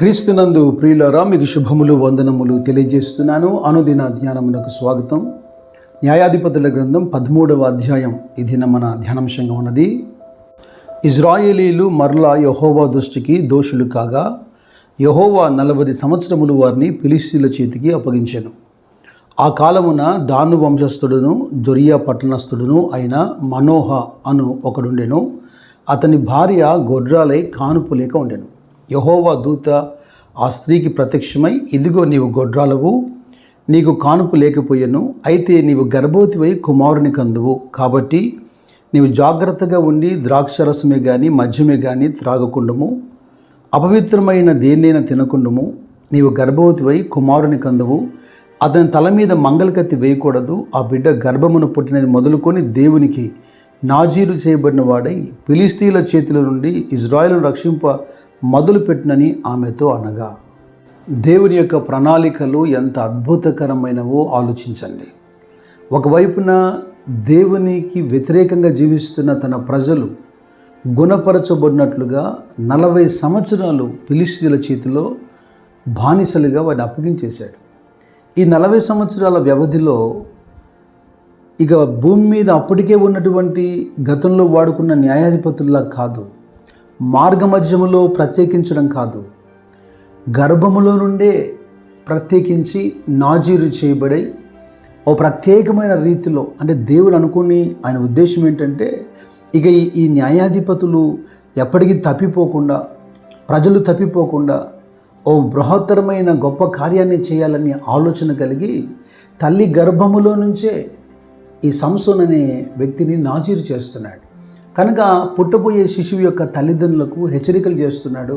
క్రీస్తునందు ప్రియులారా, మీకు శుభములు వందనములు తెలియజేస్తున్నాను. అనుదిన ధ్యానమునకు స్వాగతం. న్యాయాధిపతుల గ్రంథం 13వ అధ్యాయం ఈ దిన మన ధ్యానాంశంగా ఉన్నది. ఇజ్రాయేలీలు మరలా యెహోవా దృష్టికి దోషులు కాగా యెహోవా 40 సంవత్సరములు వారిని ఫిలిష్తీయుల చేతికి అప్పగించెను. ఆ కాలమున దాను వంశస్థుడును జొరియా పట్టణస్థుడును అయిన మనోహ అను ఒకడుండెను. అతని భార్య గొడ్రాలై కానుపు లేక ఉండెను. యెహోవా దూత ఆ స్త్రీకి ప్రత్యక్షమై, ఇదిగో నీవు గొడ్రాలవు, నీకు కానుపు లేకపోయెను, అయితే నీవు గర్భవతివై కుమారుని కందువు. కాబట్టి నీవు జాగ్రత్తగా ఉండి ద్రాక్షరసమే గాని మద్యమే గాని త్రాగకుండము, అపవిత్రమైన దేన్నైనా తినకుండము. నీవు గర్భవతివై కుమారుని కందువు. అతని తల మీద మంగళకత్తి వేయకూడదు. ఆ బిడ్డ గర్భమును పుట్టినది మొదలుకొని దేవునికి నాజీరు చేయబడిన వాడై ఫిలిష్తీయుల చేతుల నుండి ఇజ్రాయేలును రక్షింప మొదలుపెట్టునని ఆమెతో అనగా, దేవుని యొక్క ప్రణాళికలు ఎంత అద్భుతకరమైనవో ఆలోచించండి. ఒకవైపున దేవునికి వ్యతిరేకంగా జీవిస్తున్న తన ప్రజలు గుణపరచబడినట్లుగా 40 సంవత్సరాలు ఫిలిష్తీయుల చేతిలో బానిసలుగా వారిని అప్పగించేశాడు. ఈ 40 సంవత్సరాల వ్యవధిలో ఇక భూమి మీద అప్పటికే ఉన్నటువంటి గతంలో వాడుకున్న న్యాయాధిపతుల్లా కాదు, మార్గమధ్యములో ప్రత్యేకించడం కాదు, గర్భములో నుండే ప్రత్యేకించి నాజీరు చేయబడి ఓ ప్రత్యేకమైన రీతిలో, అంటే దేవుడు అనుకుని ఆయన ఉద్దేశం ఏంటంటే ఇక ఈ న్యాయాధిపతులు ఎప్పటికీ తప్పిపోకుండా, ప్రజలు తప్పిపోకుండా ఓ బృహత్తరమైన గొప్ప కార్యాన్ని చేయాలని ఆలోచన కలిగి తల్లి గర్భములో నుంచే ఈ సంసోన్ అనే వ్యక్తిని నాజీరు చేస్తున్నాడు. కనుక పుట్టబోయే శిశువు యొక్క తల్లిదండ్రులకు హెచ్చరికలు చేస్తున్నాడు.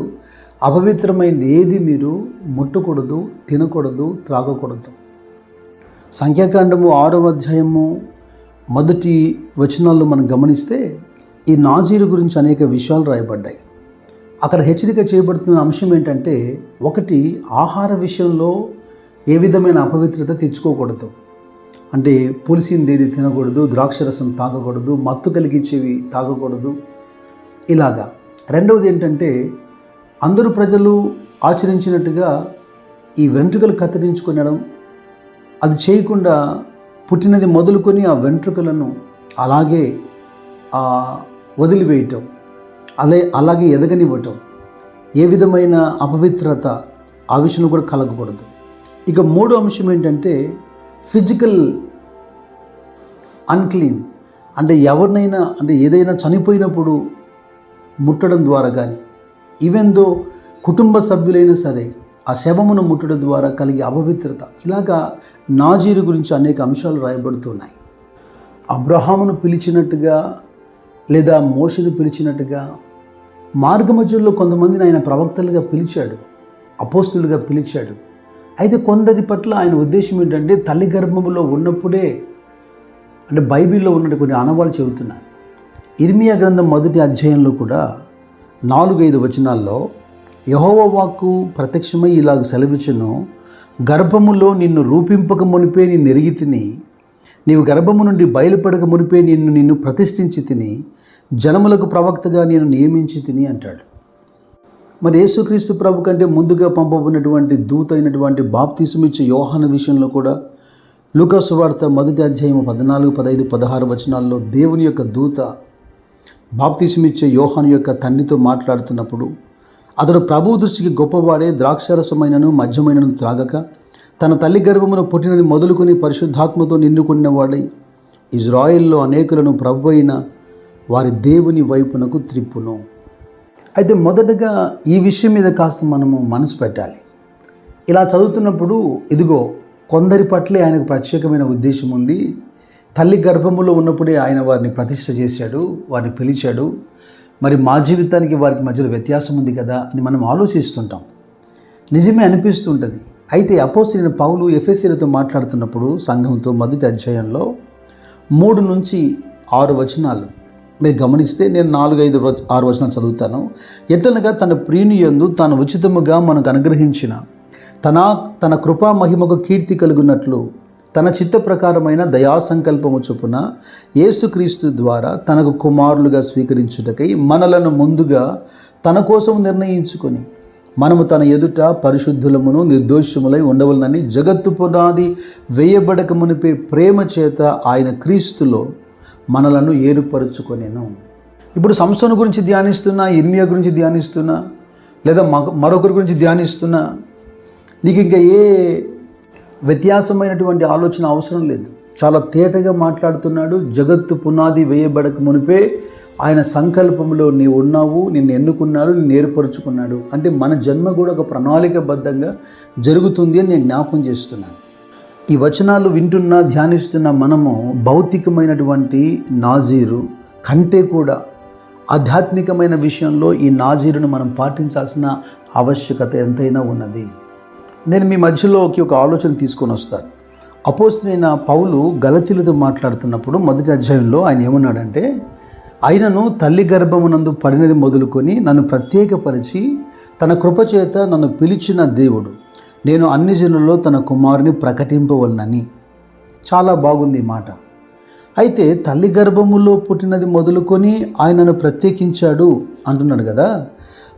అపవిత్రమైనది ఏది మీరు ముట్టకూడదు, తినకూడదు, త్రాగకూడదు. సంఖ్యాకాండము 6వ అధ్యాయము మొదటి వచనాల్లో మనం గమనిస్తే ఈ నాజీరు గురించి అనేక విషయాలు రాయబడ్డాయి. అక్కడ హెచ్చరిక చేయబడుతున్న అంశం ఏంటంటే, ఒకటి, ఆహార విషయంలో ఏ విధమైన అపవిత్రత తెచ్చుకోకూడదు. అంటే పులిసిందేది తినకూడదు, ద్రాక్షరసం తాగకూడదు, మత్తు కలిగించేవి తాగకూడదు, ఇలాగా. రెండవది ఏంటంటే, అందరూ ప్రజలు ఆచరించినట్టుగా ఈ వెంట్రుకలు కత్తిరించుకొనడం, అది చేయకుండా పుట్టినది మొదలుకొని ఆ వెంట్రుకలను అలాగే వదిలివేయటం, అలాగే ఎదగనివ్వటం, ఏ విధమైన అపవిత్రత ఆ విషయంలో కూడా కలగకూడదు. ఇక మూడో అంశం ఏంటంటే ఫిజికల్ అన్క్లీన్, అంటే ఎవరినైనా, అంటే ఏదైనా చనిపోయినప్పుడు ముట్టడం ద్వారా కానీ, ఈవెన్ దో కుటుంబ సభ్యులైనా సరే ఆ శవమును ముట్టడం ద్వారా కలిగే అపవిత్రత, ఇలాగా నాజీరు గురించి అనేక అంశాలు రాయబడుతున్నాయి. అబ్రహామును పిలిచినట్టుగా లేదా మోషేను పిలిచినట్టుగా మార్గమధ్యంలో కొంతమందిని ఆయన ప్రవక్తలుగా పిలిచాడు, అపోస్తులుగా పిలిచాడు. అయితే కొందరి పట్ల ఆయన ఉద్దేశం ఏంటంటే తల్లి గర్భములో ఉన్నప్పుడే, అంటే బైబిల్లో ఉన్నట్టు కొన్ని ఆనవాళ్ళు చెబుతున్నాను. ఇర్మియా గ్రంథం 1వ అధ్యాయంలో కూడా 4-5 వచనాల్లో యెహోవా వాక్కు ప్రత్యక్షమై ఇలాగ సెలవిచ్చును, గర్భములో నిన్ను రూపింపక మునిపే నిన్ను ఎరిగి తిని, నీవు గర్భము నుండి బయలుపడక మునిపే నిన్ను ప్రతిష్ఠించి తిని, జనములకు ప్రవక్తగా నేను నియమించి తిని అంటాడు. మరి యేసుక్రీస్తు ప్రభు కంటే ముందుగా పంపబడినటువంటి దూత అయినటువంటి బాప్తిసమిచ్చే యోహాను విషయంలో కూడా లూకా సువార్త 1వ అధ్యాయం 14, 15, 16 వచనాల్లో దేవుని యొక్క దూత బాప్తిసమిచ్చే యోహాను యొక్క తండ్రితో మాట్లాడుతున్నప్పుడు, అతడు ప్రభు దృష్టికి గొప్పవాడే, ద్రాక్షరసమైనను మద్యమైనను త్రాగక తన తల్లి గర్భమును పుట్టినది మొదలుకొని పరిశుద్ధాత్మతో నిండుకున్నవాడై ఇజ్రాయిల్లో అనేకులను ప్రభు అయిన వారి దేవుని వైపునకు త్రిప్పును. అయితే మొదటగా ఈ విషయం మీద కాస్త మనము మనసు పెట్టాలి. ఇలా చదువుతున్నప్పుడు ఇదిగో కొందరి పట్లే ఆయనకు ప్రత్యేకమైన ఉద్దేశం ఉంది. తల్లి గర్భములో ఉన్నప్పుడే ఆయన వారిని ప్రతిష్ఠ చేశాడు, వారిని పిలిచాడు. మరి మా జీవితానికి వారికి మధ్యలో వ్యత్యాసం ఉంది కదా అని మనం ఆలోచిస్తుంటాం. నిజమే అనిపిస్తుంటుంది. అయితే అపోస్తలుడైన పౌలు ఎఫెసీయులతో మాట్లాడుతున్నప్పుడు సంఘంతో 1వ అధ్యాయంలో 3 నుంచి 6 వచనాలు మీరు గమనిస్తే, నేను 4, 5, 6 వచనాలు చదువుతాను. ఎట్లనగా తన ప్రియుని యందు తాను ఉచితముగా మనకు అనుగ్రహించిన తన కృపా మహిమకు కీర్తి కలుగునట్లు తన చిత్త ప్రకారమైన దయా సంకల్పము చొప్పున యేసుక్రీస్తు ద్వారా తనకు కుమారులుగా స్వీకరించుటకై మనలను ముందుగా తన కోసం నిర్ణయించుకొని మనము తన ఎదుట పరిశుద్ధులమును నిర్దోషములై ఉండవలనని జగత్తు పునాది వేయబడక మునిపే ప్రేమ చేత ఆయన క్రీస్తులో మనలను ఏర్పరచుకొనెను. ఇప్పుడు సంస్థను గురించి ధ్యానిస్తున్నా, ఇర్మియా గురించి ధ్యానిస్తున్నా, లేదా మరొకరి గురించి ధ్యానిస్తున్నా, నీకు ఇంకా ఏ వ్యత్యాసమైనటువంటి ఆలోచన అవసరం లేదు. చాలా తేటగా మాట్లాడుతున్నాడు. జగత్తు పునాది వేయబడక మునిపే ఆయన సంకల్పంలో నీవు ఉన్నావు, నిన్ను ఎన్నుకున్నాడు, నిన్ను ఏర్పరచుకున్నాడు. అంటే మన జన్మ కూడా ఒక ప్రణాళికబద్ధంగా జరుగుతుంది అని నేను జ్ఞాపకం చేస్తున్నాను. ఈ వచనాలు వింటున్నా, ధ్యానిస్తున్న మనము భౌతికమైనటువంటి నాజీరు కంటే కూడా ఆధ్యాత్మికమైన విషయంలో ఈ నాజీరును మనం పాటించాల్సిన ఆవశ్యకత ఎంతైనా ఉన్నది. నేను మీ మధ్యలోకి ఒక ఆలోచన తీసుకొని వస్తాను. అపోస్తలుడైన పౌలు గలతీయులతో మాట్లాడుతున్నప్పుడు మొదటి అధ్యాయంలో ఆయన ఏమన్నాడంటే, ఆయనను తల్లి గర్భమునందు పడినది మొదలుకొని నన్ను ప్రత్యేకపరిచి తన కృపచేత నన్ను పిలిచిన దేవుడు నేను అన్ని జనుల్లో తన కుమారుని ప్రకటింపవలనని. చాలా బాగుంది ఈ మాట. అయితే తల్లి గర్భములో పుట్టినది మొదలుకొని ఆయనను ప్రత్యేకించాడు అంటున్నాడు కదా.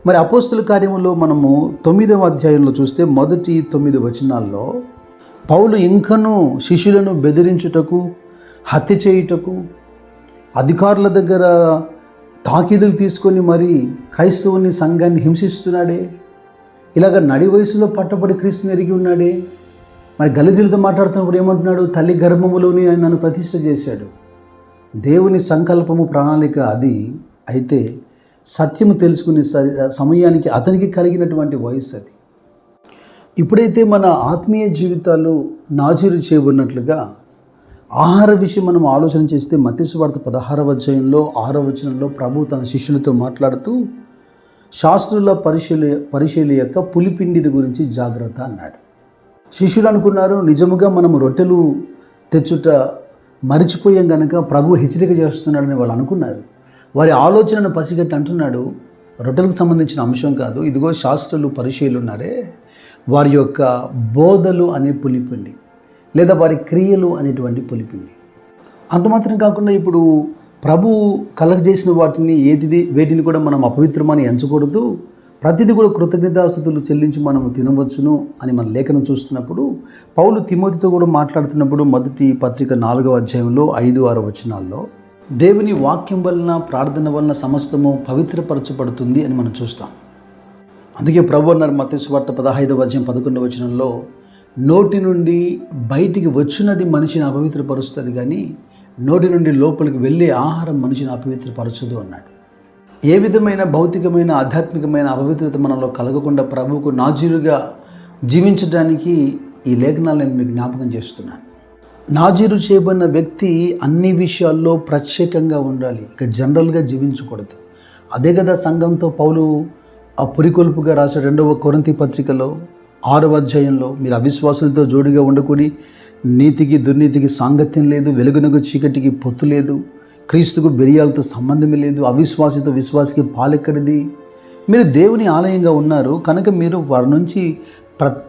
మరి అపోస్తల కార్యములో మనము 9వ అధ్యాయంలో చూస్తే మొదటి 9 వచనాల్లో పౌలు ఇంకనూ శిష్యులను బెదిరించుటకు, హత్య చేయుటకు, అధికారుల దగ్గర తాకీదులు తీసుకొని మరి క్రైస్తవుని సంఘాన్ని హింసిస్తున్నాడే. ఇలాగ నడి వయసులో పట్టబడి క్రీస్తుని ఎరిగి ఉన్నాడే. మరి గలిదీలతో మాట్లాడుతున్నప్పుడు ఏమంటున్నాడు? తల్లి గర్భములోని ఆయన నన్ను ప్రతిష్ఠ చేశాడు. దేవుని సంకల్పము, ప్రణాళిక అది. అయితే సత్యము తెలుసుకునే సమయానికి అతనికి కలిగినటువంటి వయసు అది. ఇప్పుడైతే మన ఆత్మీయ జీవితాలు నాజీరు చేయబడినట్లుగా ఆహార విషయం మనం ఆలోచన చేస్తే మత్తయి సువార్త 16వ అధ్యాయంలో 6వ వచనంలో ప్రభు తన శిష్యులతో మాట్లాడుతూ శాస్త్రుల పరిశీలి యొక్క పులిపిండిని గురించి జాగ్రత్త అన్నాడు. శిష్యులు అనుకున్నారు నిజముగా మనము రొట్టెలు తెచ్చుట మరిచిపోయాం కనుక ప్రభు హెచ్చరిక చేస్తున్నాడని వాళ్ళు అనుకున్నారు. వారి ఆలోచనను పసిగట్టి అంటున్నాడు, రొట్టెలకు సంబంధించిన అంశం కాదు, ఇదిగో శాస్త్రులు పరిశీలు ఉన్నారే, వారి యొక్క బోధలు అనే పులిపిండి, లేదా వారి క్రియలు అనేటువంటి పులిపిండి. అంత మాత్రం కాకుండా ఇప్పుడు ప్రభు కలగజేసిన వేటిని కూడా మనం అపవిత్రమని ఎంచకూడదు, ప్రతిదీ కూడా కృతజ్ఞతాస్తుతులు చెల్లించి మనము తినవచ్చును అని మన లేఖనం చూస్తున్నప్పుడు పౌలు తిమోతితో కూడా మాట్లాడుతున్నప్పుడు మొదటి పత్రిక 4వ అధ్యాయంలో 5-6 వచనాల్లో దేవుని వాక్యం వలన, ప్రార్థన వలన సమస్తము పవిత్రపరచబడుతుంది అని మనం చూస్తాం. అందుకే ప్రభు అన్నారు మత్తయి సువార్త 15వ అధ్యాయం 11వ వచనంలో, నోటి నుండి బయటికి వచ్చినది మనిషిని అపవిత్రపరుస్తుంది కానీ నోటి నుండి లోపలికి వెళ్ళే ఆహారం మనిషిని అపవిత్రపరచదు అన్నాడు. ఏ విధమైన భౌతికమైన, ఆధ్యాత్మికమైన అపవిత్రత మనలో కలగకుండా ప్రభువుకు నాజీరుగా జీవించడానికి ఈ లేఖనాలు నేను మీకు జ్ఞాపకం చేస్తున్నాను. నాజీరు చేయబడిన వ్యక్తి అన్ని విషయాల్లో ప్రత్యేకంగా ఉండాలి, ఇక జనరల్గా జీవించకూడదు. అదే కదా సంఘంతో పౌలు ఆ పురికొల్పుగా రాసే 2వ కొరింథీ పత్రికలో 6వ అధ్యాయంలో, మీరు అవిశ్వాసులతో జోడిగా ఉండకూడి, నీతికి దుర్నీతికి సాంగత్యం లేదు, వెలుగునకు చీకటికి పొత్తు లేదు, క్రీస్తుకు బెరియాలతో సంబంధమే లేదు, అవిశ్వాసితో విశ్వాసికి పాలెక్కడిది. మీరు దేవుని ఆలయంగా ఉన్నారు కనుక మీరు వారి నుంచి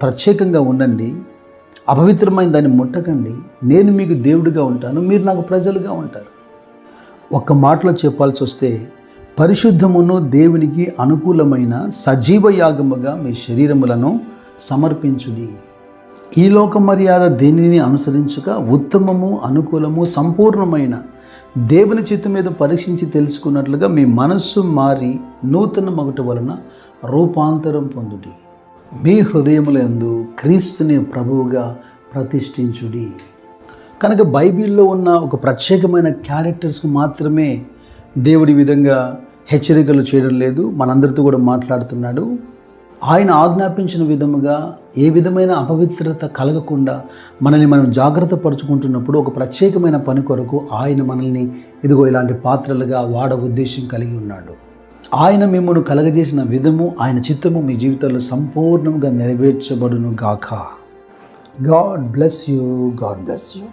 ప్రత్యేకంగా ఉండండి, అపవిత్రమైన దాన్ని ముట్టకండి. నేను మీకు దేవుడిగా ఉంటాను, మీరు నాకు ప్రజలుగా ఉంటారు. ఒక్క మాటలో చెప్పాల్సి వస్తే, పరిశుద్ధమును దేవునికి అనుకూలమైన సజీవ యాగముగా మీ శరీరములను సమర్పించుడి. ఈ లోక మర్యాద దేనిని అనుసరించక ఉత్తమము, అనుకూలము, సంపూర్ణమైన దేవుని చిత్తం మీద పరీక్షించి తెలుసుకున్నట్లుగా మీ మనస్సు మారి నూతన మగుట వలన రూపాంతరం పొందుడి. మీ హృదయములందు క్రీస్తుని ప్రభువుగా ప్రతిష్ఠించుడి. కనుక బైబిల్లో ఉన్న ఒక ప్రత్యేకమైన క్యారెక్టర్స్కి మాత్రమే దేవుడి విధంగా హెచ్చరికలు చేయడం లేదు, మనందరితో కూడా మాట్లాడుతున్నాడు. ఆయన ఆజ్ఞాపించిన విధముగా ఏ విధమైన అపవిత్రత కలగకుండా మనల్ని మనం జాగ్రత్త పరుచుకుంటున్నప్పుడు ఒక ప్రత్యేకమైన పని కొరకు ఆయన మనల్ని ఇదిగో ఇలాంటి పాత్రలుగా వాడ ఉద్దేశం కలిగి ఉన్నాడు. ఆయన మిమ్మల్ని కలగజేసిన విధము, ఆయన చిత్తము మీ జీవితంలో సంపూర్ణంగా నెరవేర్చబడును గాక. God bless you. God bless you.